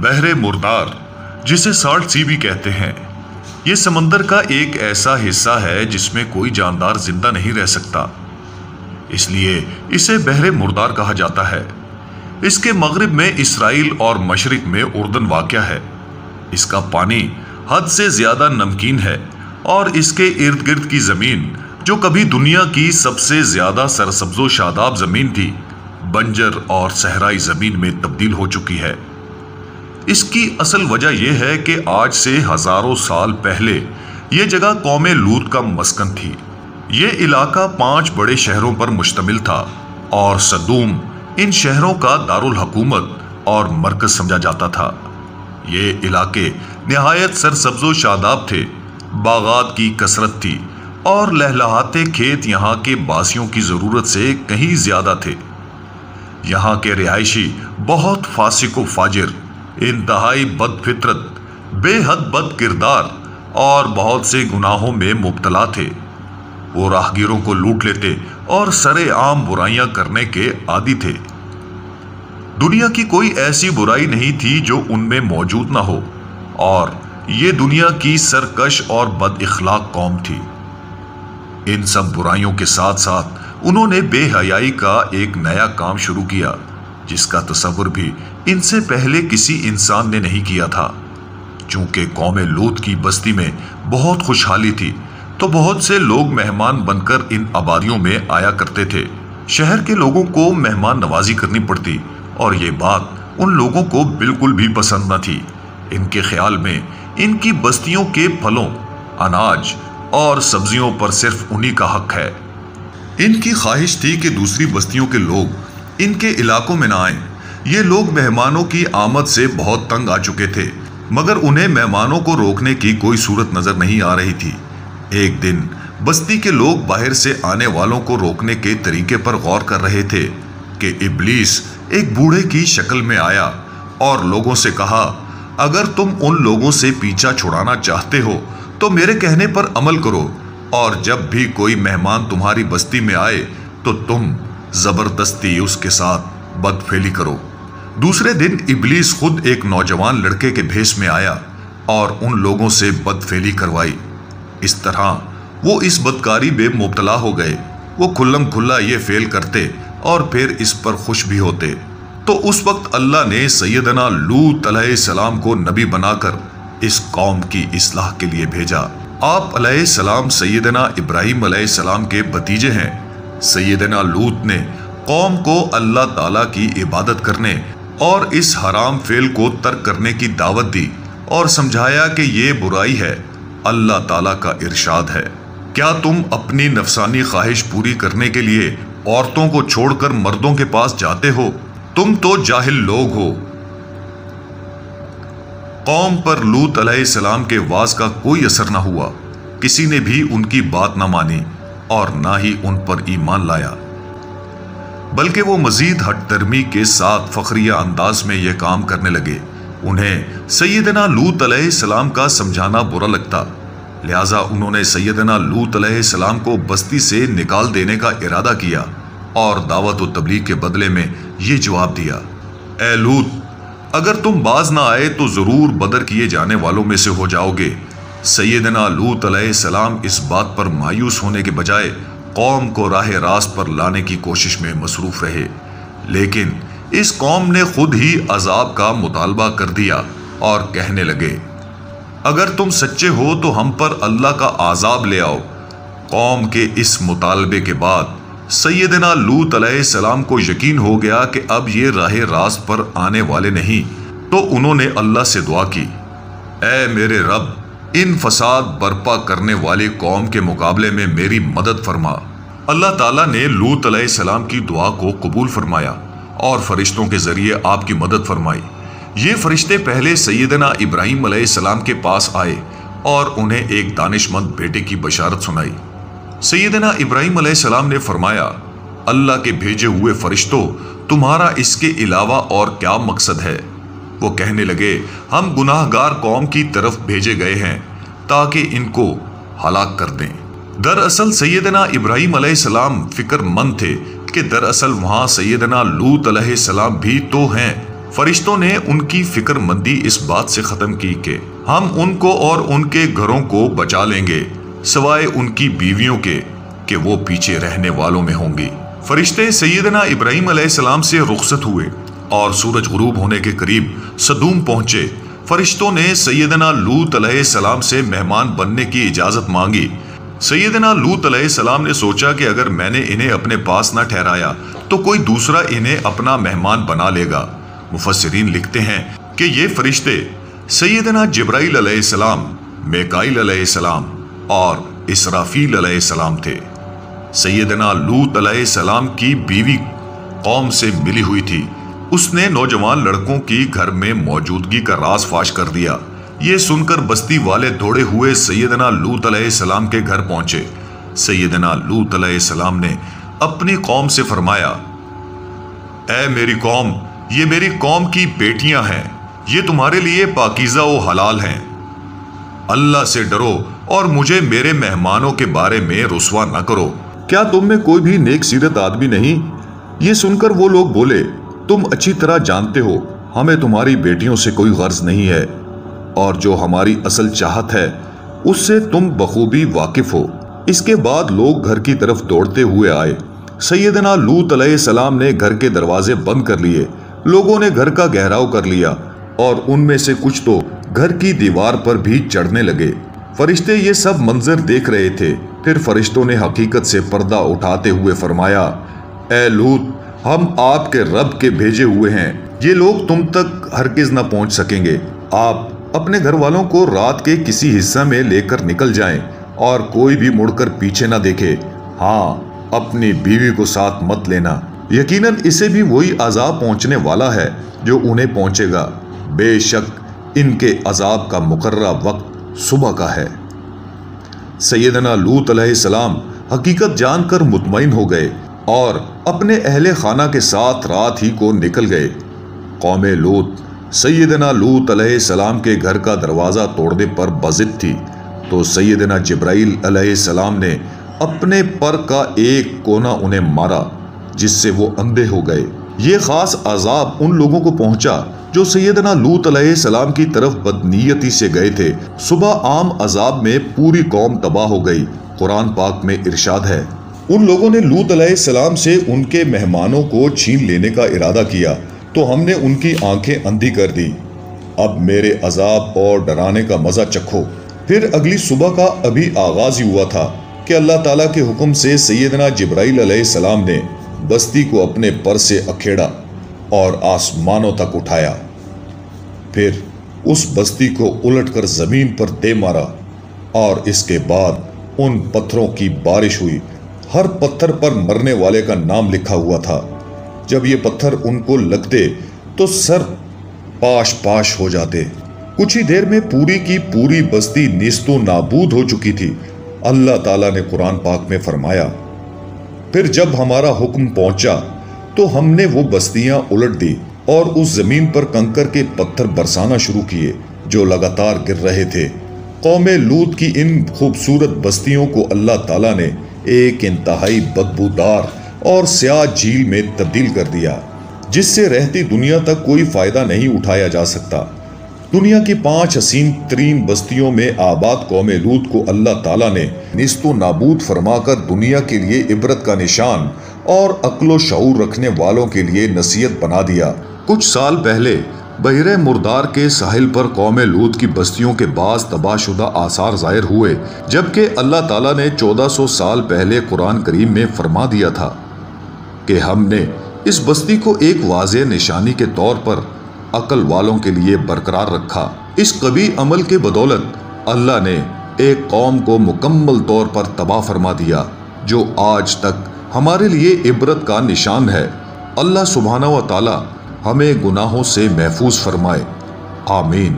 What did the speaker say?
بحر مردار جسے سالٹ سی بھی کہتے ہیں، یہ سمندر کا ایک ایسا حصہ ہے جس میں کوئی جاندار زندہ نہیں رہ سکتا، اس لیے اسے بحر مردار کہا جاتا ہے۔ اس کے مغرب میں اسرائیل اور مشرق میں اردن واقع ہے۔ اس کا پانی حد سے زیادہ نمکین ہے اور اس کے ارد گرد کی زمین، جو کبھی دنیا کی سب سے زیادہ سرسبز و شاداب زمین تھی، بنجر اور صحرائی زمین میں تبدیل ہو چکی ہے۔ اس کی اصل وجہ یہ ہے کہ آج سے ہزاروں سال پہلے یہ جگہ قوم لوط کا مسکن تھی۔ یہ علاقہ 5 بڑے شہروں پر مشتمل تھا اور سدوم ان شہروں کا دارالحکومت اور مرکز سمجھا جاتا تھا۔ یہ علاقے نہایت سرسبز و شاداب تھے، باغات کی کثرت تھی اور لہلہاتے کھیت یہاں کے باسیوں کی ضرورت سے کہیں زیادہ تھے۔ یہاں کے رہائشی بہت فاسق و فاجر، انتہائی بد فطرت، بے حد بد کردار اور بہت سے گناہوں میں مبتلا تھے۔ وہ راہگیروں کو لوٹ لیتے اور سرے عام برائیاں کرنے کے عادی تھے۔ دنیا کی کوئی ایسی برائی نہیں تھی جو ان میں موجود نہ ہو، اور یہ دنیا کی سرکش اور بد اخلاق قوم تھی۔ ان سب برائیوں کے ساتھ ساتھ انہوں نے بے حیائی کا ایک نیا کام شروع کیا جس کا تصور بھی ان سے پہلے کسی انسان نے نہیں کیا تھا۔ چونکہ قوم لوط کی بستی میں بہت خوشحالی تھی تو بہت سے لوگ مہمان بن کر ان آبادیوں میں آیا کرتے تھے۔ شہر کے لوگوں کو مہمان نوازی کرنی پڑتی اور یہ بات ان لوگوں کو بالکل بھی پسند نہ تھی۔ ان کے خیال میں ان کی بستیوں کے پھلوں، اناج اور سبزیوں پر صرف انہی کا حق ہے۔ ان کی خواہش تھی کہ دوسری بستیوں کے لوگ ان کے علاقوں میں نہ آئیں۔ یہ لوگ مہمانوں کی آمد سے بہت تنگ آ چکے تھے، مگر انہیں مہمانوں کو روکنے کی کوئی صورت نظر نہیں آ رہی تھی۔ ایک دن بستی کے لوگ باہر سے آنے والوں کو روکنے کے طریقے پر غور کر رہے تھے کہ ابلیس ایک بوڑھے کی شکل میں آیا اور لوگوں سے کہا، اگر تم ان لوگوں سے پیچھا چھڑانا چاہتے ہو تو میرے کہنے پر عمل کرو، اور جب بھی کوئی مہمان تمہاری بستی میں آئے تو تم زبردستی اس کے ساتھ بدفعلی کرو۔ دوسرے دن ابلیس خود ایک نوجوان لڑکے کے بھیس میں آیا اور ان لوگوں سے بدفعلی کروائی۔ اس طرح وہ اس بدکاری میں مبتلا ہو گئے۔ وہ کھلم کھلا یہ فعل کرتے اور پھر اس پر خوش بھی ہوتے۔ تو اس وقت اللہ نے سیدنا لوط علیہ السلام کو نبی بنا کر اس قوم کی اصلاح کے لیے بھیجا۔ آپ علیہ السلام سیدنا ابراہیم علیہ السلام کے بھتیجے ہیں۔ سیدنا لوط نے قوم کو اللہ تعالیٰ کی عبادت کرنے اور اس حرام فعل کو ترک کرنے کی دعوت دی اور سمجھایا کہ یہ برائی ہے۔ اللہ تعالیٰ کا ارشاد ہے، کیا تم اپنی نفسانی خواہش پوری کرنے کے لیے عورتوں کو چھوڑ کر مردوں کے پاس جاتے ہو؟ تم تو جاہل لوگ ہو۔ قوم پر لوط علیہ السلام کے وعظ کا کوئی اثر نہ ہوا۔ کسی نے بھی ان کی بات نہ مانی اور نہ ہی ان پر ایمان لایا، بلکہ وہ مزید ہٹ درمی کے ساتھ فخریہ انداز میں یہ کام کرنے لگے۔ انہیں سیدنا لوط علیہ السلام کا سمجھانا برا لگتا، لہٰذا انہوں نے سیدنا لوط علیہ السلام کو بستی سے نکال دینے کا ارادہ کیا اور دعوت و تبلیغ کے بدلے میں یہ جواب دیا، اے لوط، اگر تم باز نہ آئے تو ضرور بدر کیے جانے والوں میں سے ہو جاؤ گے۔ سیدنا لوط علیہ السلام اس بات پر مایوس ہونے کے بجائے قوم کو راہ راست پر لانے کی کوشش میں مصروف رہے، لیکن اس قوم نے خود ہی عذاب کا مطالبہ کر دیا اور کہنے لگے، اگر تم سچے ہو تو ہم پر اللہ کا عذاب لے آؤ۔ قوم کے اس مطالبے کے بعد سیدنا لوط علیہ السلام کو یقین ہو گیا کہ اب یہ راہ راست پر آنے والے نہیں، تو انہوں نے اللہ سے دعا کی، اے میرے رب، ان فساد برپا کرنے والی قوم کے مقابلے میں میری مدد فرما۔ اللہ تعالیٰ نے لوط علیہ السلام کی دعا کو قبول فرمایا اور فرشتوں کے ذریعے آپ کی مدد فرمائی۔ یہ فرشتے پہلے سیدنا ابراہیم علیہ السلام کے پاس آئے اور انہیں ایک دانش مند بیٹے کی بشارت سنائی۔ سیدنا ابراہیم علیہ السلام نے فرمایا، اللہ کے بھیجے ہوئے فرشتوں، تمہارا اس کے علاوہ اور کیا مقصد ہے؟ وہ کہنے لگے، ہم گناہ گار قوم کی طرف بھیجے گئے ہیں تاکہ ان کو ہلاک کر دیں۔ دراصل سیدنا ابراہیم علیہ السلام فکر مند تھے کہ دراصل وہاں سیدنا لوط علیہ السلام بھی تو ہیں۔ فرشتوں نے ان کی فکر مندی اس بات سے ختم کی کہ ہم ان کو اور ان کے گھروں کو بچا لیں گے سوائے ان کی بیویوں کے کہ وہ پیچھے رہنے والوں میں ہوں گی۔ فرشتے سیدنا ابراہیم علیہ السلام سے رخصت ہوئے اور سورج غروب ہونے کے قریب سدوم پہنچے۔ فرشتوں نے سیدنا لوط علیہ السلام سے مہمان بننے کی اجازت مانگی۔ سیدنا لوط علیہ السلام نے سوچا کہ اگر میں نے انہیں اپنے پاس نہ ٹھہرایا تو کوئی دوسرا انہیں اپنا مہمان بنا لے گا۔ مفسرین لکھتے ہیں کہ یہ فرشتے سیدنا جبرائیل علیہ السلام، میکائیل علیہ السلام اور اسرافیل علیہ السلام تھے۔ سیدنا لوط علیہ السلام کی بیوی قوم سے ملی ہوئی تھی۔ اس نے نوجوان لڑکوں کی گھر میں موجودگی کا راز فاش کر دیا۔ یہ سن کر بستی والے دوڑے ہوئے سیدنا لوط علیہ السلام کے گھر پہنچے۔ سیدنا لوط علیہ السلام نے اپنی قوم سے فرمایا، اے میری قوم، یہ میری قوم کی بیٹیاں ہیں، یہ تمہارے لیے پاکیزہ و حلال ہیں۔ اللہ سے ڈرو اور مجھے میرے مہمانوں کے بارے میں رسوا نہ کرو۔ کیا تم میں کوئی بھی نیک سیرت آدمی نہیں؟ یہ سن کر وہ لوگ بولے، تم اچھی طرح جانتے ہو ہمیں تمہاری بیٹیوں سے کوئی غرض نہیں ہے، اور جو ہماری اصل چاہت ہے اس سے تم بخوبی واقف ہو۔ اس کے بعد لوگ گھر کی طرف دوڑتے ہوئے آئے۔ سیدنا لوط علیہ السلام نے گھر کے دروازے بند کر لیے۔ لوگوں نے گھر کا گھیراؤ کر لیا اور ان میں سے کچھ تو گھر کی دیوار پر بھی چڑھنے لگے۔ فرشتے یہ سب منظر دیکھ رہے تھے۔ پھر فرشتوں نے حقیقت سے پردہ اٹھاتے ہوئے فرمایا، اے لوط، ہم آپ کے رب کے بھیجے ہوئے ہیں، یہ لوگ تم تک ہرگز نہ پہنچ سکیں گے۔ آپ اپنے گھر والوں کو رات کے کسی حصہ میں لے کر نکل جائیں اور کوئی بھی مڑ کر پیچھے نہ دیکھے۔ ہاں، اپنی بیوی کو ساتھ مت لینا، یقیناً اسے بھی وہی عذاب پہنچنے والا ہے جو انہیں پہنچے گا۔ بے شک ان کے عذاب کا مقررہ وقت صبح کا ہے۔ سیدنا لوط علیہ السلام حقیقت جان کر مطمئن ہو گئے اور اپنے اہل خانہ کے ساتھ رات ہی کو نکل گئے۔ قوم لوط سیدنا لوط علیہ السلام کے گھر کا دروازہ توڑنے پر بضد تھی تو سیدنا جبرائیل علیہ السلام نے اپنے پر کا ایک کونا انہیں مارا، جس سے وہ اندھے ہو گئے۔ یہ خاص عذاب ان لوگوں کو پہنچا جو سیدنا لوط علیہ السلام کی طرف بدنیتی سے گئے تھے۔ صبح عام عذاب میں پوری قوم تباہ ہو گئی۔ قرآن پاک میں ارشاد ہے، ان لوگوں نے لوط علیہ السلام سے ان کے مہمانوں کو چھین لینے کا ارادہ کیا تو ہم نے ان کی آنکھیں اندھی کر دی۔ اب میرے عذاب اور ڈرانے کا مزہ چکھو۔ پھر اگلی صبح کا ابھی آغاز ہی ہوا تھا کہ اللہ تعالیٰ کے حکم سے سیدنا جبرائیل علیہ السلام نے بستی کو اپنے پر سے اکھیڑا اور آسمانوں تک اٹھایا۔ پھر اس بستی کو الٹ کر زمین پر دے مارا اور اس کے بعد ان پتھروں کی بارش ہوئی۔ ہر پتھر پر مرنے والے کا نام لکھا ہوا تھا۔ جب یہ پتھر ان کو لگتے تو سر پاش پاش ہو جاتے۔ کچھ ہی دیر میں پوری کی پوری بستی نیست و نابود ہو چکی تھی۔ اللہ تعالیٰ نے قرآن پاک میں فرمایا، پھر جب ہمارا حکم پہنچا تو ہم نے وہ بستیاں الٹ دی اور اس زمین پر کنکر کے پتھر برسانا شروع کیے جو لگاتار گر رہے تھے۔ قوم لوط کی ان خوبصورت بستیوں کو اللہ تعالیٰ نے ایک انتہائی بدبودار اور سیاہ جھیل میں تبدیل کر دیا، جس سے رہتی دنیا تک کوئی فائدہ نہیں اٹھایا جا سکتا۔ دنیا کی 5 حسین ترین بستیوں میں آباد قوم لوط کو اللہ تعالیٰ نے نیست و نابود فرما کر دنیا کے لیے عبرت کا نشان اور عقل و شعور رکھنے والوں کے لیے نصیحت بنا دیا۔ کچھ سال پہلے بحیرہ مردار کے ساحل پر قوم لوط کی بستیوں کے بعض تباہ شدہ آثار ظاہر ہوئے، جبکہ اللہ تعالیٰ نے 1400 سال پہلے قرآن کریم میں فرما دیا تھا کہ ہم نے اس بستی کو ایک واضح نشانی کے طور پر عقل والوں کے لیے برقرار رکھا۔ اس قبیح عمل کے بدولت اللہ نے ایک قوم کو مکمل طور پر تباہ فرما دیا جو آج تک ہمارے لیے عبرت کا نشان ہے۔ اللہ سبحانہ و تعالی ہمیں گناہوں سے محفوظ فرمائے، آمین۔